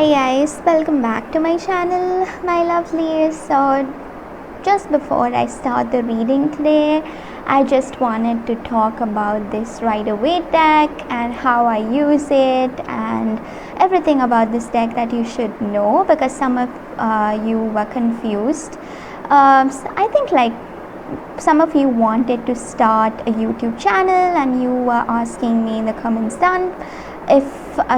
Hi guys, welcome back to my channel, my lovelies. So just before I start the reading today, I just wanted to talk about this Rider-Waite deck and how I use it and everything about this deck that you should know, because some of you were confused. So I think some of you wanted to start a YouTube channel and you were asking me in the comments down if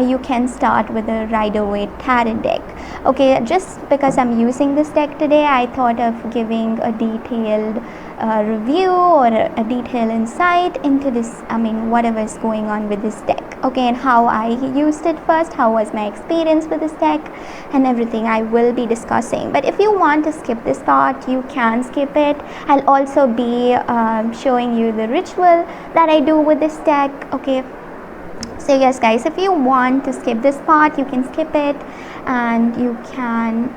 you can start with a Rider-Waite tarot deck. Okay, just because I'm using this deck today, I thought of giving a detailed review or a detailed insight into this, whatever is going on with this deck. Okay, and how I used it first, how was my experience with this deck, and everything I will be discussing. But if you want to skip this part, you can skip it. I'll also be showing you the ritual that I do with this deck. Okay, so yes guys, if you want to skip this part, you can skip it and you can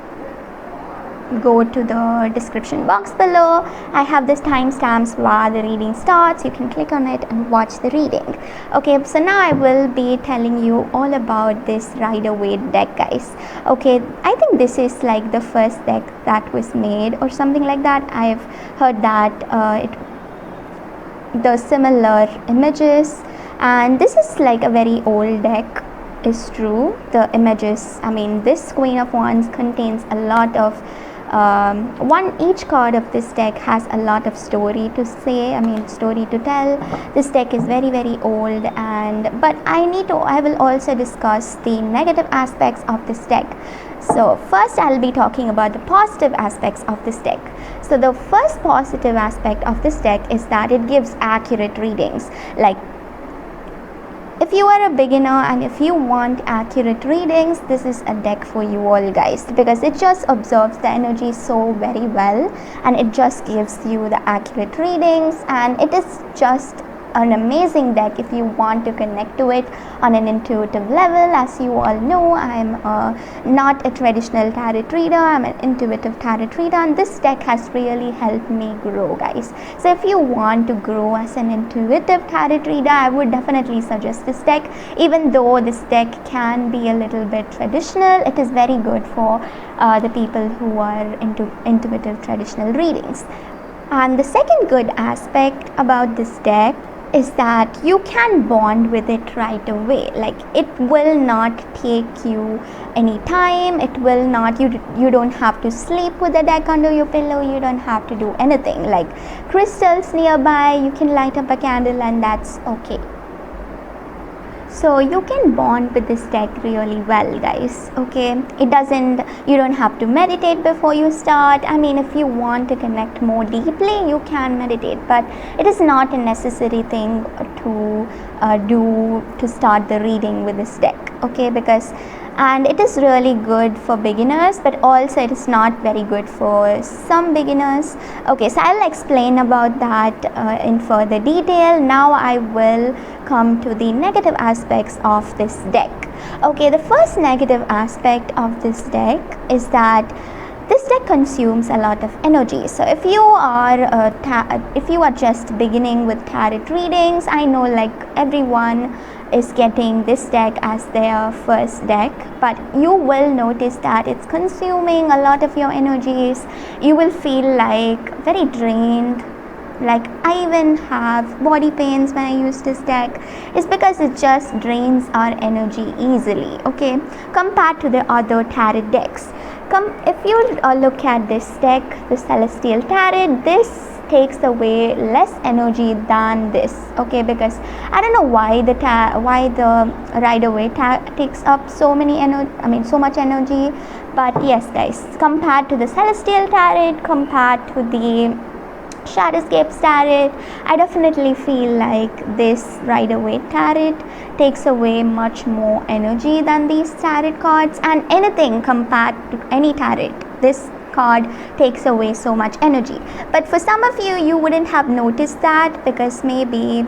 go to the description box below. I have this timestamps while the reading starts. You can click on it and watch the reading. Okay, so now I will be telling you all about this Rider-Waite deck, guys. Okay, I think this is like the first deck that was made or something like that. I've heard that the similar images, and this is like a very old deck, is true. The images, this Queen of Wands contains a lot of each card of this deck has a lot of story to say, story to tell. This deck is very old, but I will also discuss the negative aspects of this deck. So first I'll be talking about the positive aspects of this deck. So the first positive aspect of this deck is that it gives accurate readings. Like, if you are a beginner and if you want accurate readings, this is a deck for you all, guys, because it just absorbs the energy so very well and it just gives you the accurate readings, and it is just an amazing deck if you want to connect to it on an intuitive level. As you all know, I'm not a traditional tarot reader, I'm an intuitive tarot reader, and this deck has really helped me grow, guys. So if you want to grow as an intuitive tarot reader, I would definitely suggest this deck. Even though this deck can be a little bit traditional, it is very good for the people who are into intuitive traditional readings. And the second good aspect about this deck is that you can bond with it right away. Like, it will not take you any time. It will not, you don't have to sleep with the deck under your pillow. You don't have to do anything. Like, crystals nearby, you can light up a candle and that's okay. So you can bond with this deck really well, guys. Okay, you don't have to meditate before you start. If you want to connect more deeply, you can meditate, but it is not a necessary thing to do to start the reading with this deck. Okay, and it is really good for beginners, but also it is not very good for some beginners. Okay, so I'll explain about that in further detail. Now I will come to the negative aspects of this deck. Okay, the first negative aspect of this deck is that this deck consumes a lot of energy. So if you are just beginning with tarot readings, I know like everyone is getting this deck as their first deck, but you will notice that it's consuming a lot of your energies. You will feel like very drained. Like, I even have body pains when I use this deck. It's because it just drains our energy easily, okay, compared to the other tarot decks. If you look at this deck, the Celestial Tarot, this takes away less energy than this. Okay, because I don't know why the Rider-Waite takes up so much energy, but yes guys, compared to the Celestial Tarot, compared to the Shadowscape tarot, I definitely feel like this Rider-Waite tarot takes away much more energy than these tarot cards, and anything compared to any tarot, this card takes away so much energy. But for some of you, you wouldn't have noticed that because maybe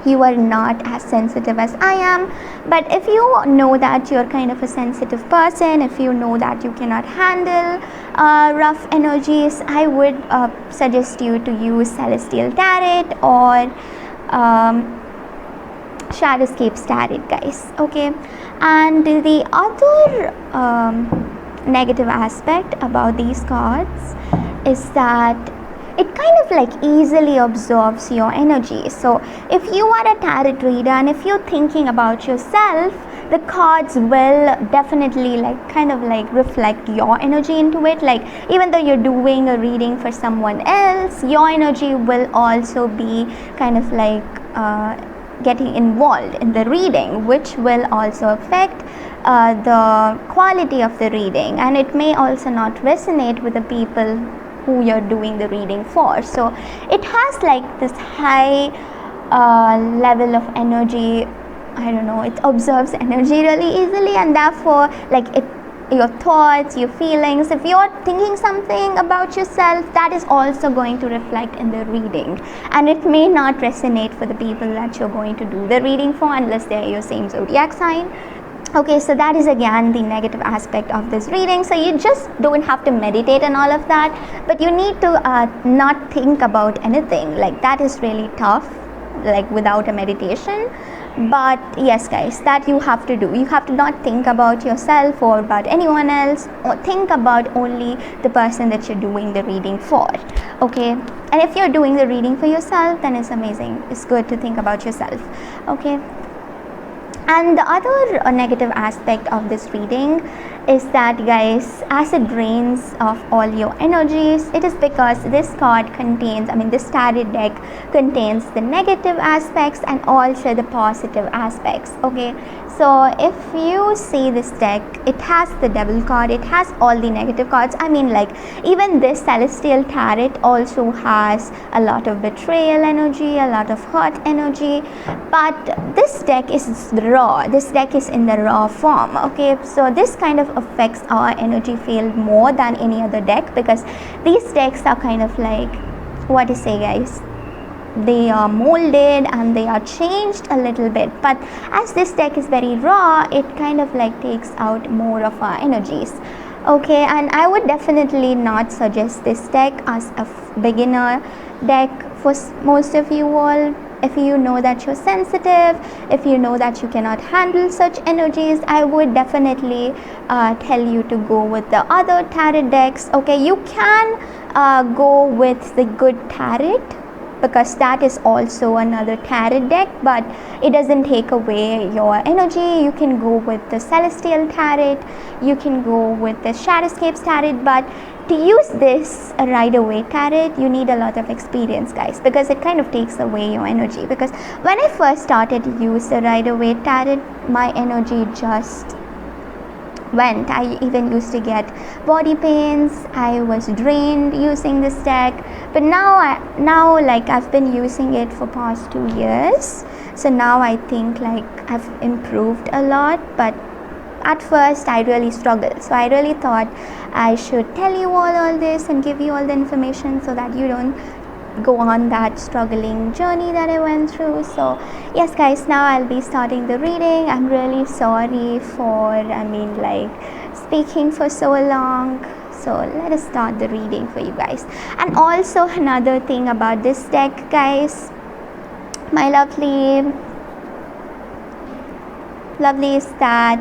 you are not as sensitive as I am. But if you know that you're kind of a sensitive person, if you know that you cannot handle rough energies, I would suggest you to use Celestial Tarot or Shadowscapes tarot, guys. Okay, and the other negative aspect about these cards is that it kind of like easily absorbs your energy. So if you are a tarot reader and if you're thinking about yourself, the cards will definitely like kind of like reflect your energy into it. Like even though you're doing a reading for someone else, your energy will also be kind of like getting involved in the reading, which will also affect the quality of the reading, and it may also not resonate with the people who you're doing the reading for. So it has like this high level of energy. I don't know, it absorbs energy really easily, and therefore like your thoughts, your feelings, if you're thinking something about yourself, that is also going to reflect in the reading, and it may not resonate for the people that you're going to do the reading for unless they're your same zodiac sign. Okay, so that is again the negative aspect of this reading. So you just don't have to meditate and all of that, but you need to not think about anything. Like that is really tough, like without a meditation. But yes guys, that you have to do. You have to not think about yourself or about anyone else, or think about only the person that you're doing the reading for. Okay, and if you're doing the reading for yourself, then it's amazing. It's good to think about yourself. Okay, and the other negative aspect of this reading is that guys, as it drains of all your energies, it is because this card contains, this tarot deck contains the negative aspects and also the positive aspects. Okay, so if you see this deck, it has the devil card, it has all the negative cards. Like even this celestial tarot also has a lot of betrayal energy, a lot of hurt energy, but this deck is raw. This deck is in the raw form. Okay, so this kind of affects our energy field more than any other deck, because these decks are kind of like, what to say guys, they are molded and they are changed a little bit, but as this deck is very raw, it kind of like takes out more of our energies. Okay, and I would definitely not suggest this deck as a beginner deck for most of you all. If you know that you're sensitive, if you know that you cannot handle such energies, I would definitely tell you to go with the other tarot decks. Okay, you can go with the good tarot, because that is also another tarot deck, but it doesn't take away your energy. You can go with the celestial tarot, you can go with the shadowscapes tarot, but to use this right away tarot, you need a lot of experience guys, because it kind of takes away your energy. Because when I first started to use the right away tarot, my energy just went. I even used to get body pains. I was drained using this deck, but now like I've been using it for past 2 years, so now I think like I've improved a lot. But at first I really struggled, so I really thought I should tell you all this and give you all the information so that you don't go on that struggling journey that I went through. So yes guys, now I'll be starting the reading. I'm really sorry for speaking for so long. So let us start the reading for you guys. And also another thing about this deck guys, my lovely is that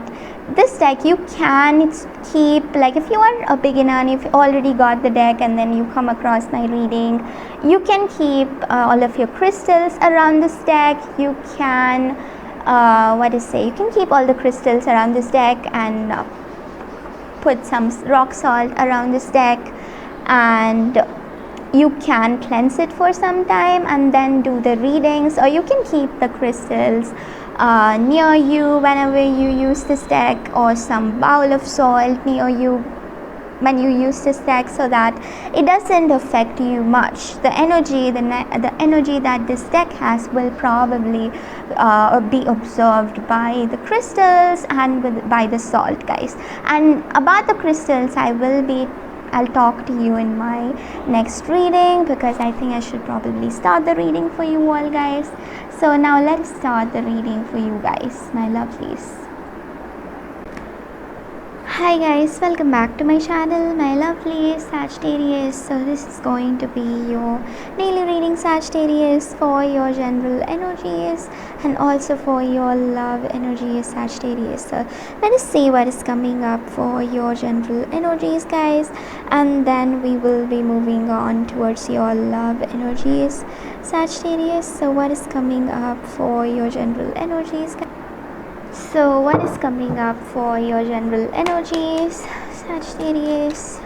this deck you can keep, like if you are a beginner and if you already got the deck and then you come across my reading, you can keep all of your crystals around this deck. You can you can keep all the crystals around this deck and put some rock salt around this deck, and you can cleanse it for some time and then do the readings, or you can keep the crystals near you whenever you use this deck, or some bowl of salt near you when you use this deck, so that it doesn't affect you much. The energy that this deck has will probably be absorbed by the crystals and by the salt guys. And about the crystals, I'll talk to you in my next reading, because I think I should probably start the reading for you all guys. So now let's start the reading for you guys, my lovelies. Hi guys, welcome back to my channel, my lovely Sagittarius. So this is going to be your daily reading, Sagittarius, for your general energies and also for your love energies, Sagittarius. So let us see what is coming up for your general energies, guys, and then we will be moving on towards your love energies, Sagittarius. So what is coming up for your general energies, guys? So what is coming up for your general energies, Sagittarius?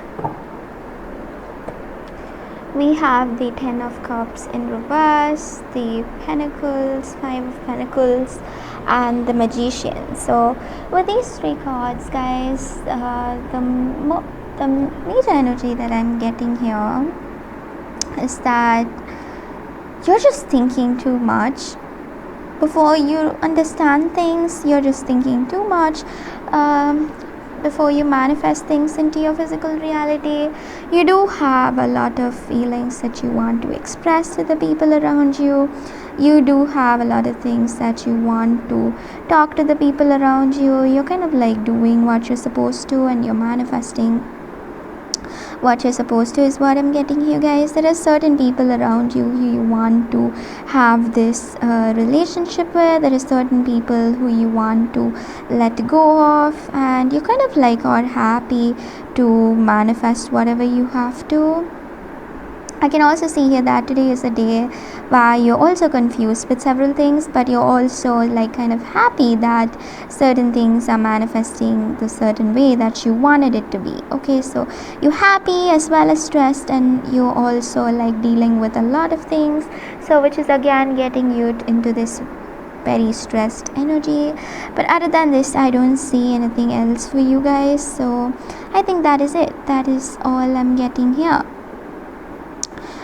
We have the 10 of cups in reverse, the pentacles, 5 of pentacles, and the magician. So with these three cards, guys, the major energy that I'm getting here is that you're just thinking too much. Before you understand things, you're just thinking too much. Before you manifest things into your physical reality, you do have a lot of feelings that you want to express to the people around you. You do have a lot of things that you want to talk to the people around you. You're kind of like doing what you're supposed to, and you're manifesting what you're supposed to, is what I'm getting here, guys. There are certain people around you who you want to have this relationship with. There are certain people who you want to let go of, and you kind of like are happy to manifest whatever you have to. I can also see here that today is a day where you're also confused with several things, but you're also like kind of happy that certain things are manifesting the certain way that you wanted it to be. Okay, so you're happy as well as stressed, and you're also like dealing with a lot of things, so which is again getting you into this very stressed energy. But other than this, I don't see anything else for you guys, so I think that is it. That is all I'm getting here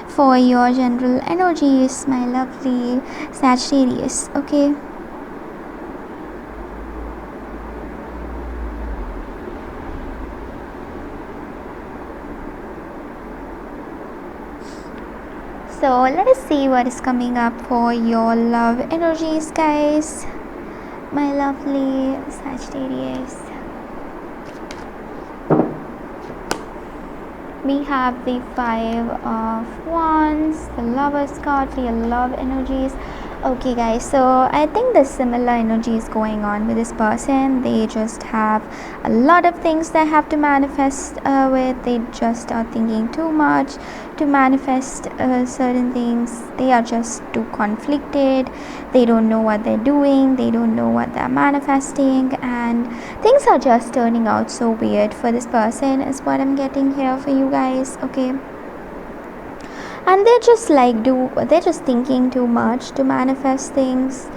for your general energies, my lovely Sagittarius. Okay, so let us see what is coming up for your love energies, guys, my lovely Sagittarius. We have the 5 of wands, the lovers card for your love energies. Okay, guys, so I think the similar energy is going on with this person. They just have a lot of things they have to manifest with. They just are thinking too much to manifest certain things. They are just too conflicted. They don't know what they're doing. They don't know what they're manifesting, and things are just turning out so weird for this person, is what I'm getting here for you guys. Okay, and they're just thinking too much to manifest things.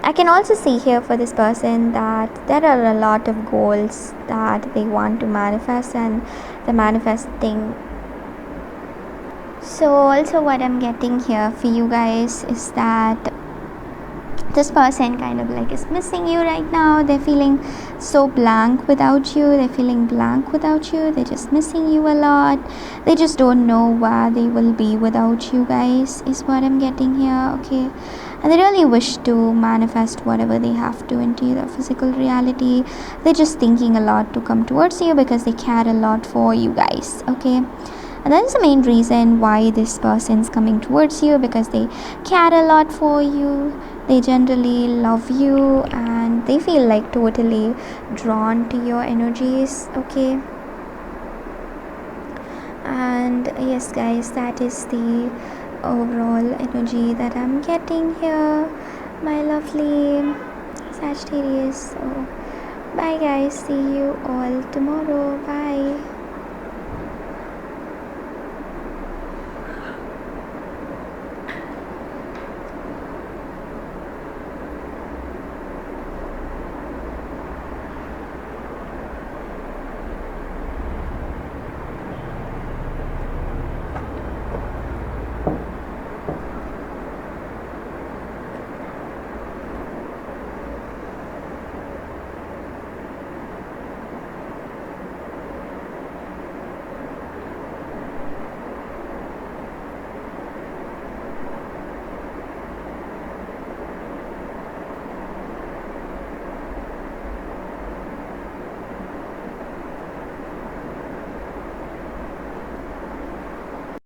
I can also see here for this person that there are a lot of goals that they want to manifest, and the manifesting. So also what I'm getting here for you guys is that this person kind of like is missing you right now. They're feeling so blank without you. They're feeling blank without you. They're just missing you a lot. They just don't know where they will be without you guys, is what I'm getting here. Okay, and they really wish to manifest whatever they have to into the physical reality. They're just thinking a lot to come towards you because they care a lot for you guys. Okay, and that is the main reason why this person's coming towards you, because they care a lot for you. They generally love you, and they feel like totally drawn to your energies. Okay, and yes, guys, that is the overall energy that I'm getting here, my lovely Sagittarius. So bye guys, see you all tomorrow. Bye.